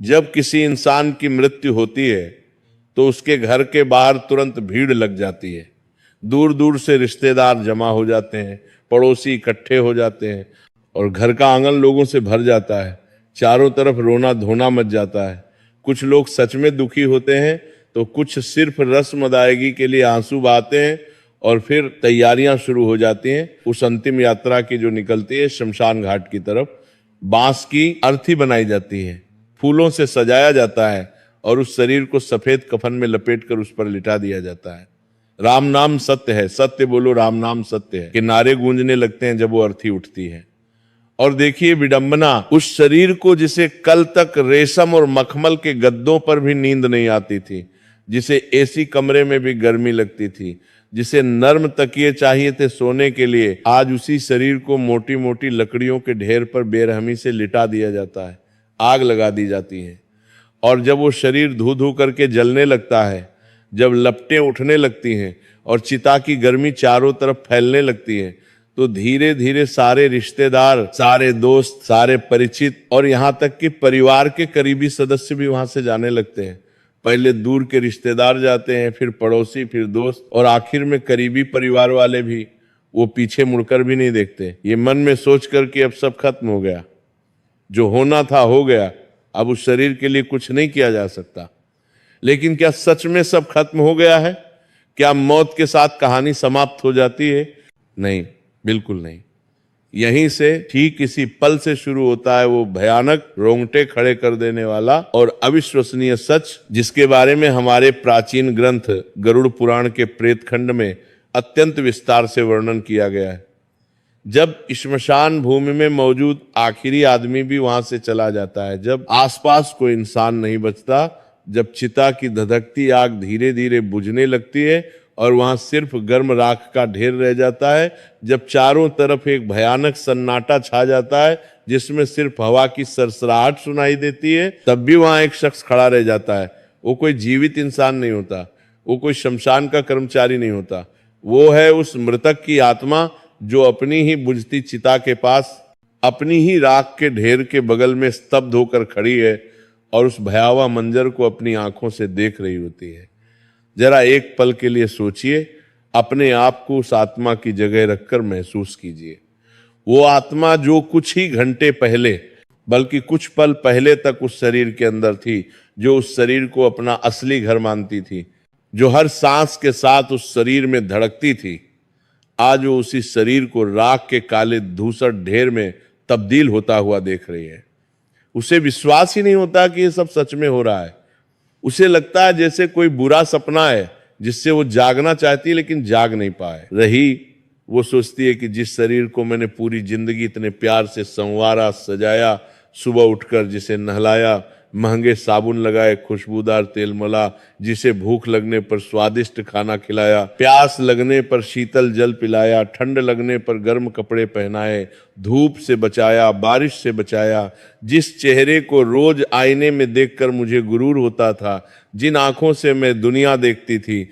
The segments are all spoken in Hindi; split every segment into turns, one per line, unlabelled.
जब किसी इंसान की मृत्यु होती है तो उसके घर के बाहर तुरंत भीड़ लग जाती है। दूर दूर से रिश्तेदार जमा हो जाते हैं, पड़ोसी इकट्ठे हो जाते हैं और घर का आंगन लोगों से भर जाता है। चारों तरफ रोना धोना मच जाता है। कुछ लोग सच में दुखी होते हैं तो कुछ सिर्फ रस्म अदायगी के लिए आंसू बहाते हैं और फिर तैयारियां शुरू हो जाती हैं उस अंतिम यात्रा की जो निकलती है शमशान घाट की तरफ। बांस की अर्थी बनाई जाती है, फूलों से सजाया जाता है और उस शरीर को सफेद कफन में लपेटकर उस पर लिटा दिया जाता है। राम नाम सत्य है, सत्य बोलो राम नाम सत्य है, कि नारे गूंजने लगते हैं जब वो अर्थी उठती है। और देखिए विडंबना, उस शरीर को जिसे कल तक रेशम और मखमल के गद्दों पर भी नींद नहीं आती थी, जिसे एसी कमरे में भी गर्मी लगती थी, जिसे नर्म तकिए चाहिए थे सोने के लिए, आज उसी शरीर को मोटी मोटी लकड़ियों के ढेर पर बेरहमी से लिटा दिया जाता है, आग लगा दी जाती है। और जब वो शरीर धू धू करके जलने लगता है, जब लपटें उठने लगती हैं और चिता की गर्मी चारों तरफ फैलने लगती है, तो धीरे धीरे सारे रिश्तेदार, सारे दोस्त, सारे परिचित और यहां तक कि परिवार के करीबी सदस्य भी वहां से जाने लगते हैं। पहले दूर के रिश्तेदार जाते हैं, फिर पड़ोसी, फिर दोस्त और आखिर में करीबी परिवार वाले भी। वो पीछे मुड़कर भी नहीं देखते, ये मन में सोच कर कि अब सब खत्म हो गया, जो होना था हो गया, अब उस शरीर के लिए कुछ नहीं किया जा सकता। लेकिन क्या सच में सब खत्म हो गया है? क्या मौत के साथ कहानी समाप्त हो जाती है? नहीं, बिल्कुल नहीं। यहीं से ठीक इसी पल से शुरू होता है वो भयानक, रोंगटे खड़े कर देने वाला और अविश्वसनीय सच, जिसके बारे में हमारे प्राचीन ग्रंथ गरुड़ पुराण के प्रेतखंड में अत्यंत विस्तार से वर्णन किया गया है। जब श्मशान भूमि में मौजूद आखिरी आदमी भी वहां से चला जाता है, जब आसपास कोई इंसान नहीं बचता, जब चिता की धधकती आग धीरे धीरे बुझने लगती है और वहां सिर्फ गर्म राख का ढेर रह जाता है, जब चारों तरफ एक भयानक सन्नाटा छा जाता है जिसमें सिर्फ हवा की सरसराहट सुनाई देती है, तब भी वहां एक शख्स खड़ा रह जाता है। वो कोई जीवित इंसान नहीं होता, वो कोई शमशान का कर्मचारी नहीं होता, वो है उस मृतक की आत्मा जो अपनी ही बुझती चिता के पास, अपनी ही राख के ढेर के बगल में स्तब्ध होकर खड़ी है और उस भयावह मंजर को अपनी आंखों से देख रही होती है। जरा एक पल के लिए सोचिए, अपने आप को उस आत्मा की जगह रखकर महसूस कीजिए। वो आत्मा जो कुछ ही घंटे पहले, बल्कि कुछ पल पहले तक उस शरीर के अंदर थी, जो उस शरीर को अपना असली घर मानती थी, जो हर सांस के साथ उस शरीर में धड़कती थी, आज वो उसी शरीर को राख के काले धूसर ढेर में तब्दील होता हुआ देख रही है। उसे विश्वास ही नहीं होता कि ये सब सच में हो रहा है। उसे लगता है जैसे कोई बुरा सपना है जिससे वो जागना चाहती है लेकिन जाग नहीं पाए रही। वो सोचती है कि जिस शरीर को मैंने पूरी जिंदगी इतने प्यार से संवारा, सजाया, सुबह उठकर जिसे नहलाया, महंगे साबुन लगाए, खुशबूदार तेल मला, जिसे भूख लगने पर स्वादिष्ट खाना खिलाया, प्यास लगने पर शीतल जल पिलाया, ठंड लगने पर गर्म कपड़े पहनाए, धूप से बचाया, बारिश से बचाया, जिस चेहरे को रोज आईने में देखकर मुझे गुरूर होता था, जिन आंखों से मैं दुनिया देखती थी,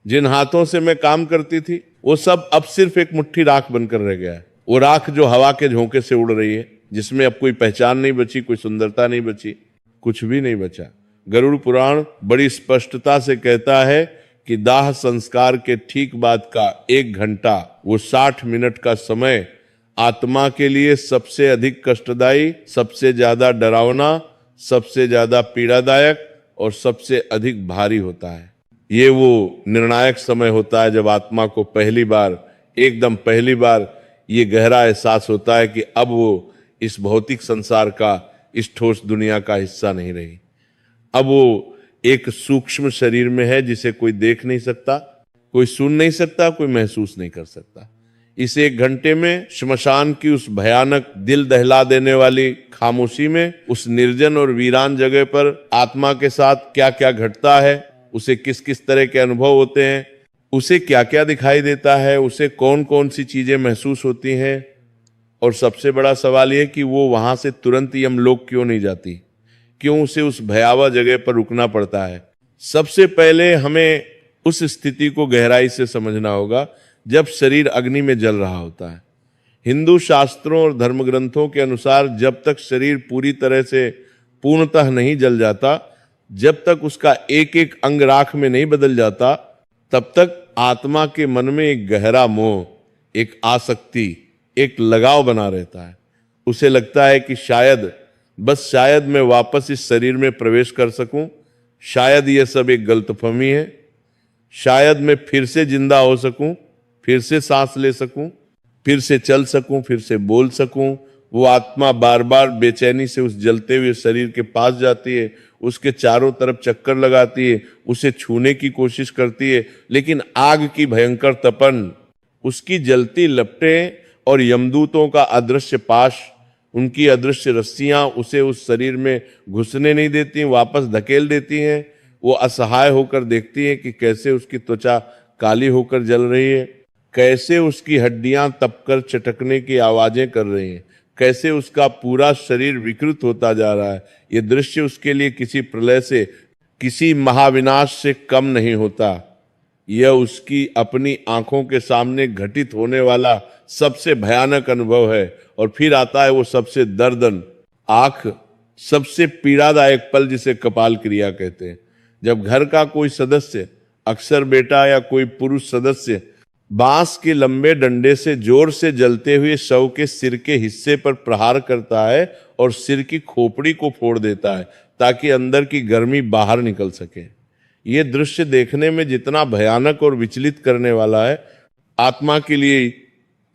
जिन हाथों से मैं काम करती थी, वो सब अब सिर्फ एक मुट्ठी राख बनकर रह गया है। वो राख जो हवा के झोंके से उड़ रही है, जिसमें अब कोई पहचान नहीं बची, कोई सुंदरता नहीं बची, कुछ भी नहीं बचा। गरुड़ पुराण बड़ी स्पष्टता से कहता है कि दाह संस्कार के ठीक बाद का 1 घंटा, वो 60 मिनट का समय आत्मा के लिए सबसे अधिक कष्टदायी, सबसे ज्यादा डरावना, सबसे ज्यादा पीड़ादायक और सबसे अधिक भारी होता है। ये वो निर्णायक समय होता है जब आत्मा को पहली बार, एकदम पहली बार ये गहरा एहसास होता है कि अब वो इस भौतिक संसार का, इस ठोस दुनिया का हिस्सा नहीं रही। अब वो एक सूक्ष्म शरीर में है जिसे कोई देख नहीं सकता, कोई सुन नहीं सकता, कोई महसूस नहीं कर सकता। इस 1 घंटे में श्मशान की उस भयानक, दिल दहला देने वाली खामोशी में, उस निर्जन और वीरान जगह पर आत्मा के साथ क्या क्या घटता है, उसे किस किस तरह के अनुभव होते हैं, उसे क्या क्या दिखाई देता है, उसे कौन कौन सी चीजें महसूस होती हैं, और सबसे बड़ा सवाल यह कि वो वहां से तुरंत यमलोक क्यों नहीं जाती, क्यों उसे उस भयावह जगह पर रुकना पड़ता है। सबसे पहले हमें उस स्थिति को गहराई से समझना होगा जब शरीर अग्नि में जल रहा होता है। हिंदू शास्त्रों और धर्म ग्रंथों के अनुसार जब तक शरीर पूरी तरह से पूर्णतः नहीं जल जाता, जब तक उसका एक एक अंग राख में नहीं बदल जाता, तब तक आत्मा के मन में एक गहरा मोह, एक आसक्ति, एक लगाव बना रहता है। उसे लगता है कि शायद, बस शायद मैं वापस इस शरीर में प्रवेश कर सकूं, शायद यह सब एक गलतफहमी है, शायद मैं फिर से जिंदा हो सकूं, फिर से सांस ले सकूं, फिर से चल सकूं, फिर से बोल सकूं। वो आत्मा बार बार बेचैनी से उस जलते हुए शरीर के पास जाती है, उसके चारों तरफ चक्कर लगाती है, उसे छूने की कोशिश करती है, लेकिन आग की भयंकर तपन, उसकी जलती लपटें और यमदूतों का अदृश्य पाश, उनकी अदृश्य रस्सियां उसे उस शरीर में घुसने नहीं देती, वापस धकेल देती हैं। वो असहाय होकर देखती है कि कैसे उसकी त्वचा काली होकर जल रही है, कैसे उसकी हड्डियां तपकर चटकने की आवाजें कर रही हैं, कैसे उसका पूरा शरीर विकृत होता जा रहा है। ये दृश्य उसके लिए किसी प्रलय से, किसी महाविनाश से कम नहीं होता। यह उसकी अपनी आंखों के सामने घटित होने वाला सबसे भयानक अनुभव है। और फिर आता है वो सबसे दर्दनाक, सबसे पीड़ादायक पल, जिसे कपाल क्रिया कहते हैं। जब घर का कोई सदस्य, अक्सर बेटा या कोई पुरुष सदस्य, बांस के लंबे डंडे से जोर से जलते हुए शव के सिर के हिस्से पर प्रहार करता है और सिर की खोपड़ी को फोड़ देता है ताकि अंदर की गर्मी बाहर निकल सके। ये दृश्य देखने में जितना भयानक और विचलित करने वाला है, आत्मा के लिए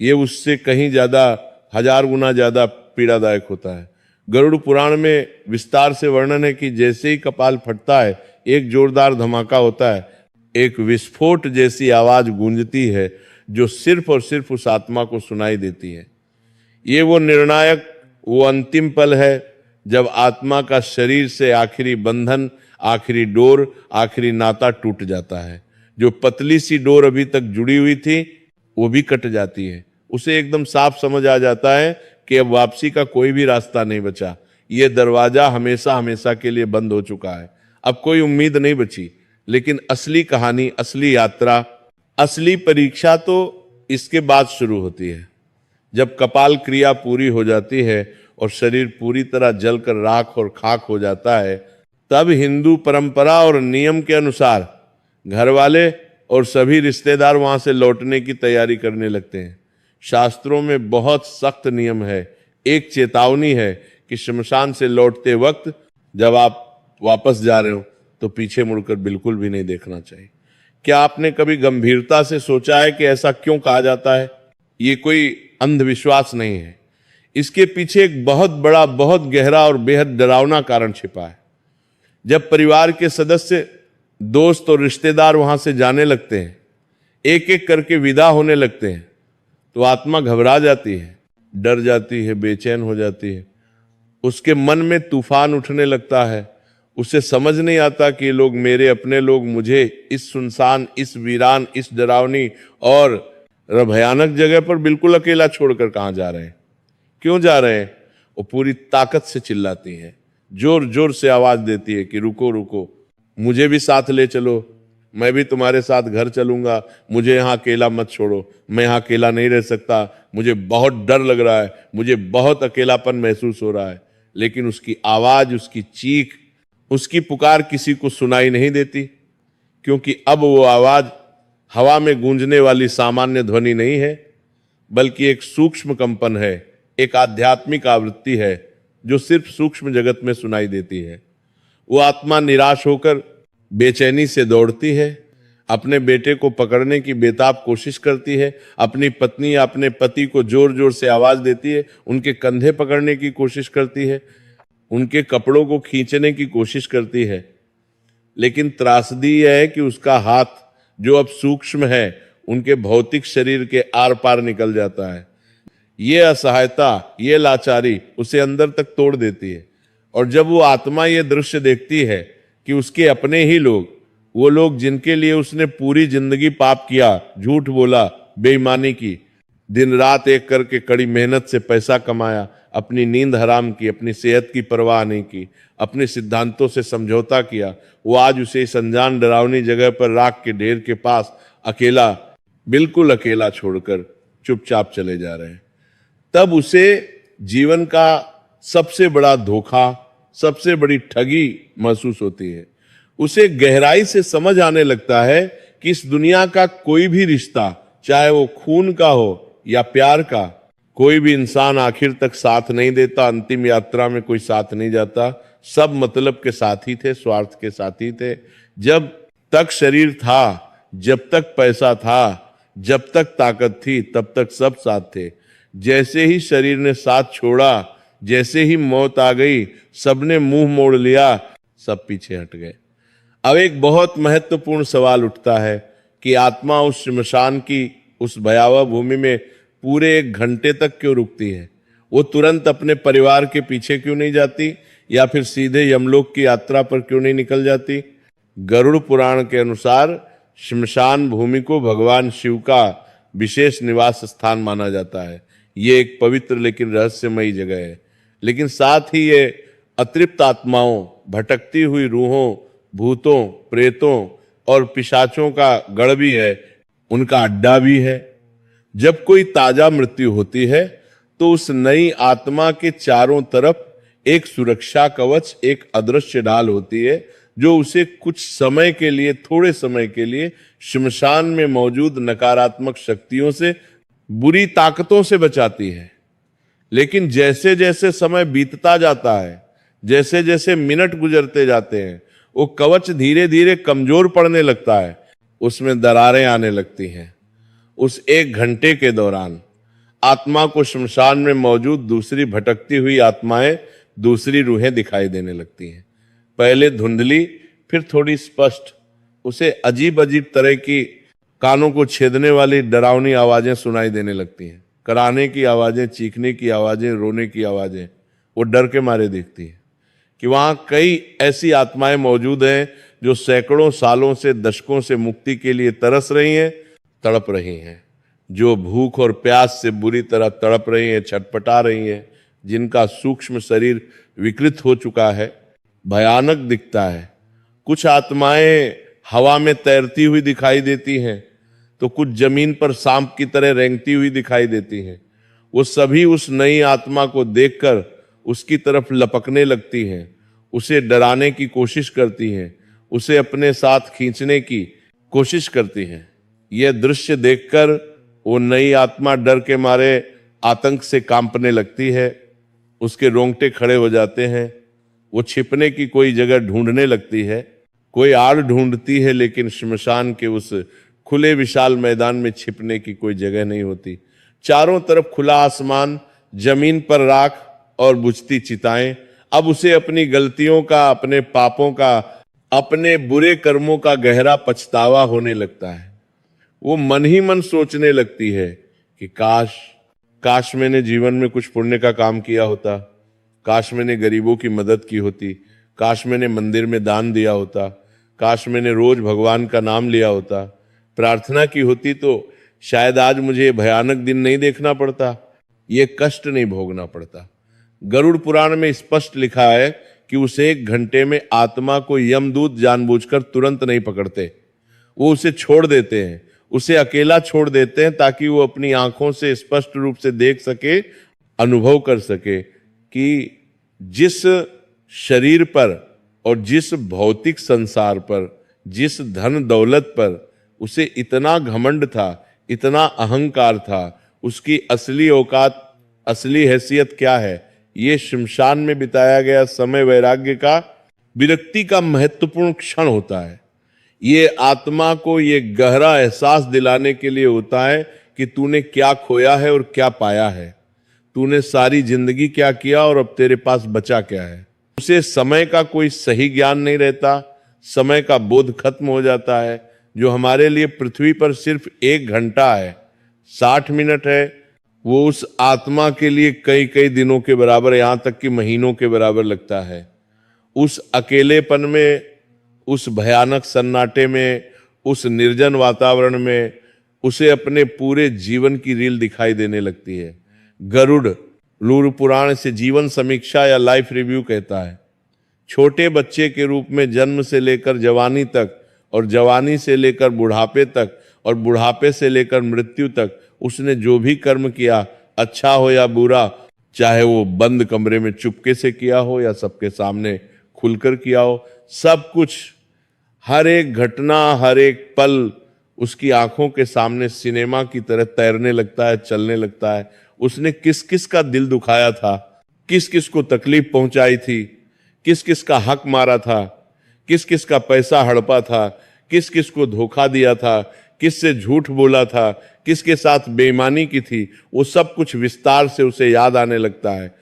ये उससे कहीं ज्यादा, 1000 गुना ज्यादा पीड़ादायक होता है। गरुड़ पुराण में विस्तार से वर्णन है कि जैसे ही कपाल फटता है, एक जोरदार धमाका होता है, एक विस्फोट जैसी आवाज गूंजती है जो सिर्फ और सिर्फ उस आत्मा को सुनाई देती है। ये वो निर्णायक, वो अंतिम पल है जब आत्मा का शरीर से आखिरी बंधन, आखिरी डोर, आखिरी नाता टूट जाता है। जो पतली सी डोर अभी तक जुड़ी हुई थी वो भी कट जाती है। उसे एकदम साफ समझ आ जाता है कि अब वापसी का कोई भी रास्ता नहीं बचा, ये दरवाजा हमेशा हमेशा के लिए बंद हो चुका है, अब कोई उम्मीद नहीं बची। लेकिन असली कहानी, असली यात्रा, असली परीक्षा तो इसके बाद शुरू होती है। जब कपाल क्रिया पूरी हो जाती है और शरीर पूरी तरह जलकर राख और खाक हो जाता है, तब हिंदू परंपरा और नियम के अनुसार घर वाले और सभी रिश्तेदार वहां से लौटने की तैयारी करने लगते हैं। शास्त्रों में बहुत सख्त नियम है, एक चेतावनी है कि श्मशान से लौटते वक्त जब आप वापस जा रहे हो तो पीछे मुड़कर बिल्कुल भी नहीं देखना चाहिए। क्या आपने कभी गंभीरता से सोचा है कि ऐसा क्यों कहा जाता है? ये कोई अंधविश्वास नहीं है, इसके पीछे एक बहुत बड़ा, बहुत गहरा और बेहद डरावना कारण छिपा है। जब परिवार के सदस्य, दोस्त और रिश्तेदार वहां से जाने लगते हैं, एक एक करके विदा होने लगते हैं, तो आत्मा घबरा जाती है, डर जाती है, बेचैन हो जाती है। उसके मन में तूफान उठने लगता है। उसे समझ नहीं आता कि ये लोग मेरे अपने लोग मुझे इस सुनसान, इस वीरान, इस डरावनी और भयानक जगह पर बिल्कुल अकेला छोड़कर कहां जा रहे हैं, क्यों जा रहे हैं। वो पूरी ताकत से चिल्लाती है, जोर जोर से आवाज देती है कि रुको रुको, मुझे भी साथ ले चलो, मैं भी तुम्हारे साथ घर चलूंगा, मुझे यहाँ अकेला मत छोड़ो, मैं यहाँ अकेला नहीं रह सकता, मुझे बहुत डर लग रहा है, मुझे बहुत अकेलापन महसूस हो रहा है। लेकिन उसकी आवाज, उसकी चीख, उसकी पुकार किसी को सुनाई नहीं देती, क्योंकि अब वो आवाज हवा में गूंजने वाली सामान्य ध्वनि नहीं है, बल्कि एक सूक्ष्म कंपन है, एक आध्यात्मिक आवृत्ति है जो सिर्फ सूक्ष्म जगत में सुनाई देती है। वो आत्मा निराश होकर बेचैनी से दौड़ती है, अपने बेटे को पकड़ने की बेताब कोशिश करती है, अपनी पत्नी या अपने पति को जोर जोर से आवाज देती है, उनके कंधे पकड़ने की कोशिश करती है, उनके कपड़ों को खींचने की कोशिश करती है। लेकिन त्रासदी यह है कि उसका हाथ, जो अब सूक्ष्म है, उनके भौतिक शरीर के आर पार निकल जाता है। ये असहायता, ये लाचारी उसे अंदर तक तोड़ देती है। और जब वो आत्मा ये दृश्य देखती है कि उसके अपने ही लोग, वो लोग जिनके लिए उसने पूरी जिंदगी पाप किया, झूठ बोला, बेईमानी की, दिन रात एक करके कड़ी मेहनत से पैसा कमाया, अपनी नींद हराम की, अपनी सेहत की परवाह नहीं की, अपने सिद्धांतों से समझौता किया, वो आज उसे इस अनजान डरावनी जगह पर राख के ढेर के पास अकेला, बिल्कुल अकेला छोड़कर चुपचाप चले जा रहे हैं। तब उसे जीवन का सबसे बड़ा धोखा, सबसे बड़ी ठगी महसूस होती है। उसे गहराई से समझ आने लगता है कि इस दुनिया का कोई भी रिश्ता, चाहे वो खून का हो या प्यार का, कोई भी इंसान आखिर तक साथ नहीं देता, अंतिम यात्रा में कोई साथ नहीं जाता। सब मतलब के साथी थे, स्वार्थ के साथी थे। जब तक शरीर था, जब तक पैसा था, जब तक ताकत थी, तब तक सब साथ थे। जैसे ही शरीर ने साथ छोड़ा, जैसे ही मौत आ गई, सबने मुंह मोड़ लिया, सब पीछे हट गए। अब एक बहुत महत्वपूर्ण सवाल उठता है कि आत्मा उस श्मशान की, उस भयावह भूमि में पूरे 1 घंटे तक क्यों रुकती है? वो तुरंत अपने परिवार के पीछे क्यों नहीं जाती, या फिर सीधे यमलोक की यात्रा पर क्यों नहीं निकल जाती? गरुड़ पुराण के अनुसार श्मशान भूमि को भगवान शिव का विशेष निवास स्थान माना जाता है। ये एक पवित्र लेकिन रहस्यमयी जगह है। लेकिन साथ ही ये अतृप्त आत्माओं, भटकती हुई रूहों, भूतों, प्रेतों और पिशाचों का गढ़ भी है, उनका अड्डा भी है। जब कोई ताजा मृत्यु होती है तो उस नई आत्मा के चारों तरफ एक सुरक्षा कवच, एक अदृश्य ढाल होती है, जो उसे कुछ समय के लिए, थोड़े समय के लिए श्मशान में मौजूद नकारात्मक शक्तियों से, बुरी ताकतों से बचाती है। लेकिन जैसे जैसे समय बीतता जाता है, जैसे जैसे मिनट गुजरते जाते हैं, वो कवच धीरे धीरे कमजोर पड़ने लगता है, उसमें दरारें आने लगती हैं। उस 1 घंटे के दौरान आत्मा को श्मशान में मौजूद दूसरी भटकती हुई आत्माएं, दूसरी रूहें दिखाई देने लगती हैं। पहले धुंधली, फिर थोड़ी स्पष्ट। उसे अजीब अजीब तरह की, कानों को छेदने वाली डरावनी आवाजें सुनाई देने लगती हैं। कराहने की आवाजें, चीखने की आवाजें, रोने की आवाजें। वो डर के मारे देखती है कि वहां कई ऐसी आत्माएं मौजूद हैं जो सैकड़ों सालों से, दशकों से मुक्ति के लिए तरस रही हैं, तड़प रही हैं, जो भूख और प्यास से बुरी तरह तड़प रही हैं, छटपटा रही हैं, जिनका सूक्ष्म शरीर विकृत हो चुका है, भयानक दिखता है। कुछ आत्माएं हवा में तैरती हुई दिखाई देती हैं, तो कुछ जमीन पर सांप की तरह रेंगती हुई दिखाई देती हैं। वो सभी उस नई आत्मा को देखकर उसकी तरफ लपकने लगती हैं, उसे डराने की कोशिश करती हैं, उसे अपने साथ खींचने की कोशिश करती हैं। यह दृश्य देखकर वो नई आत्मा डर के मारे आतंक से कांपने लगती है, उसके रोंगटे खड़े हो जाते हैं। वो छिपने की कोई जगह ढूंढने लगती है, कोई आड़ ढूंढती है, लेकिन श्मशान के उस खुले विशाल मैदान में छिपने की कोई जगह नहीं होती। चारों तरफ खुला आसमान, जमीन पर राख और बुझती चिताएं। अब उसे अपनी गलतियों का, अपने पापों का, अपने बुरे कर्मों का गहरा पछतावा होने लगता है। वो मन ही मन सोचने लगती है कि काश मैंने जीवन में कुछ पुण्य का काम किया होता, काश मैंने गरीबों की मदद की होती, काश मैंने मंदिर में दान दिया होता, काश मैंने रोज भगवान का नाम लिया होता, प्रार्थना की होती, तो शायद आज मुझे भयानक दिन नहीं देखना पड़ता, ये कष्ट नहीं भोगना पड़ता। गरुड़ पुराण में स्पष्ट लिखा है कि उस 1 घंटे में आत्मा को यमदूत जानबूझकर तुरंत नहीं पकड़ते, वो उसे छोड़ देते हैं, उसे अकेला छोड़ देते हैं, ताकि वो अपनी आंखों से स्पष्ट रूप से देख सके, अनुभव कर सके कि जिस शरीर पर और जिस भौतिक संसार पर, जिस धन दौलत पर उसे इतना घमंड था, इतना अहंकार था, उसकी असली औकात, असली हैसियत क्या है। ये श्मशान में बिताया गया समय वैराग्य का, विरक्ति का महत्वपूर्ण क्षण होता है। ये आत्मा को ये गहरा एहसास दिलाने के लिए होता है कि तूने क्या खोया है और क्या पाया है, तूने सारी जिंदगी क्या किया और अब तेरे पास बचा क्या है। उसे समय का कोई सही ज्ञान नहीं रहता, समय का बोध खत्म हो जाता है। जो हमारे लिए पृथ्वी पर सिर्फ 1 घंटा है, 60 मिनट है, वो उस आत्मा के लिए कई कई दिनों के बराबर, यहां तक कि महीनों के बराबर लगता है। उस अकेलेपन में, उस भयानक सन्नाटे में, उस निर्जन वातावरण में उसे अपने पूरे जीवन की रील दिखाई देने लगती है। गरुड़ लूर पुराण से जीवन समीक्षा या लाइफ रिव्यू कहता है, छोटे बच्चे के रूप में जन्म से लेकर जवानी तक, और जवानी से लेकर बुढ़ापे तक, और बुढ़ापे से लेकर मृत्यु तक उसने जो भी कर्म किया, अच्छा हो या बुरा, चाहे वो बंद कमरे में चुपके से किया हो या सबके सामने खुलकर किया हो, सब कुछ, हर एक घटना, हर एक पल उसकी आंखों के सामने सिनेमा की तरह तैरने लगता है, चलने लगता है। उसने किस किस का दिल दुखाया था, किस किस को तकलीफ पहुंचाई थी, किस किस का हक मारा था, किस किस का पैसा हड़पा था, किस किस को धोखा दिया था, किस से झूठ बोला था, किसके साथ बेईमानी की थी, वो सब कुछ विस्तार से उसे याद आने लगता है,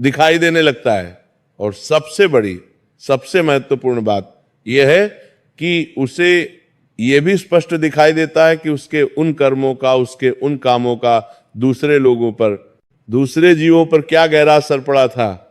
दिखाई देने लगता है। और सबसे बड़ी, सबसे महत्वपूर्ण बात यह है कि उसे यह भी स्पष्ट दिखाई देता है कि उसके उन कर्मों का, उसके उन कामों का दूसरे लोगों पर, दूसरे जीवों पर क्या गहरा असर पड़ा था।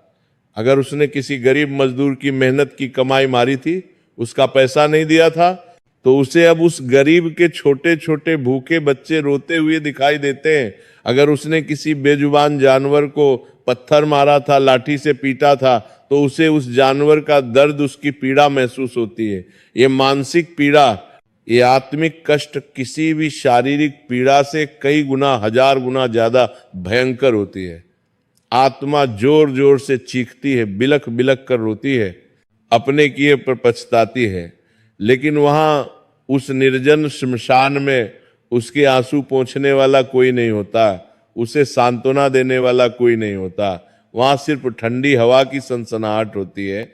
अगर उसने किसी गरीब मजदूर की मेहनत की कमाई मारी थी, उसका पैसा नहीं दिया था, तो उसे अब उस गरीब के छोटे छोटे भूखे बच्चे रोते हुए दिखाई देते हैं। अगर उसने किसी बेजुबान जानवर को पत्थर मारा था, लाठी से पीटा था, तो उसे उस जानवर का दर्द, उसकी पीड़ा महसूस होती है। ये मानसिक पीड़ा, ये आत्मिक कष्ट किसी भी शारीरिक पीड़ा से कई गुना, हजार गुना ज्यादा भयंकर होती है। आत्मा जोर जोर से चीखती है, बिलख बिलख कर रोती है, अपने किए पर पछताती है। लेकिन वहां उस निर्जन श्मशान में उसके आंसू पोंछने वाला कोई नहीं होता, उसे सांत्वना देने वाला कोई नहीं होता। वहां सिर्फ ठंडी हवा की सनसनाहट होती है